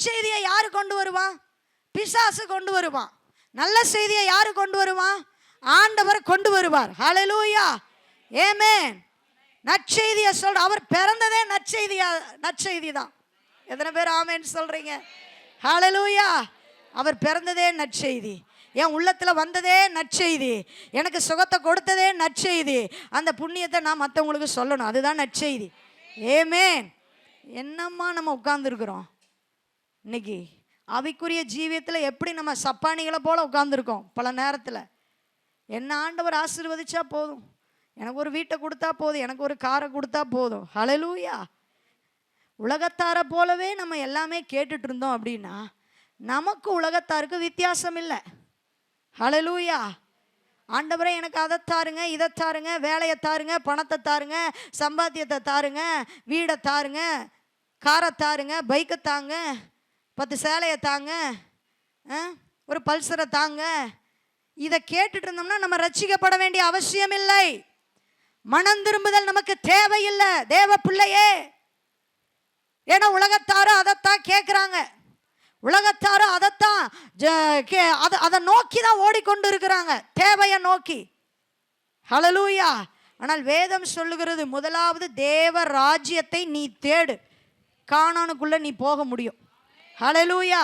துர்ச்செய்தியை யாரு கொண்டு வருவான்? பிசாசு கொண்டு வருவான். நல்ல செய்தியை யாரு கொண்டு வருவான்? ஆண்டவர் கொண்டு வருவார். ஹல்லேலூயா, ஆமென். நற்செய்தியை சொல்ற, அவர் பிறந்ததே நற்செய்தி தான். எத்தனை பேர் ஆமென் சொல்றீங்க? ஹல்லேலூயா. அவர் பிறந்ததே நற்செய்தி, என் உள்ளத்தில் வந்ததே நற்செய்தி, எனக்கு சுகத்தை கொடுத்ததே நற்செய்தி. அந்த புண்ணியத்தை நான் மற்றவங்களுக்கு சொல்லணும், அதுதான் நற்செய்தி. ஆமென். என்னம்மா நம்ம உட்கார்ந்துருக்குறோம் இன்னைக்கு ஆவிக்குரிய ஜீவியத்தில்? எப்படி நம்ம சப்பானிகளை போல உட்கார்ந்துருக்கோம் பல நேரத்தில். என்ன ஆண்டவர் ஆசீர்வதிச்சா போதும், எனக்கு ஒரு வீட்டை கொடுத்தா போதும், எனக்கு ஒரு காரை கொடுத்தா போதும். ஹல்லேலூயா. உலகத்தாரை போலவே நம்ம எல்லாமே கேட்டுட்டு இருந்தோம் அப்படின்னா நமக்கு உலகத்தாருக்கு வித்தியாசம் இல்லை. ஹல்லேலூயா. ஆண்டவரே எனக்கு அதை தாருங்க, இதை தாருங்க, வேலையை தாருங்க, பணத்தை தாருங்க, சம்பாத்தியத்தை தாருங்க, வீடை தாருங்க, காரை தாருங்க, பைக்கை தாங்க, 10 சேலையை தாங்க, ஒரு பல்சரை தாங்க. இதை கேட்டுட்டு இருந்தோம்னா நம்ம ரட்சிக்கப்பட வேண்டிய அவசியம் இல்லை. மனம் திரும்புதல் நமக்கு தேவையில்லை தேவ பிள்ளையே. ஏன்னா உலகத்தாரும் அதைத்தான் கேட்குறாங்க, உலகத்தாரும் அதைத்தான் அதை நோக்கி தான் ஓடிக்கொண்டு இருக்கிறாங்க, தேவையை நோக்கி. ஹல்லேலூயா. ஆனால் வேதம் சொல்லுகிறது, முதலாவது தேவ ராஜ்யத்தை நீ தேடு, கானானுக்குள்ள நீ போக முடியும். ஹல்லேலூயா.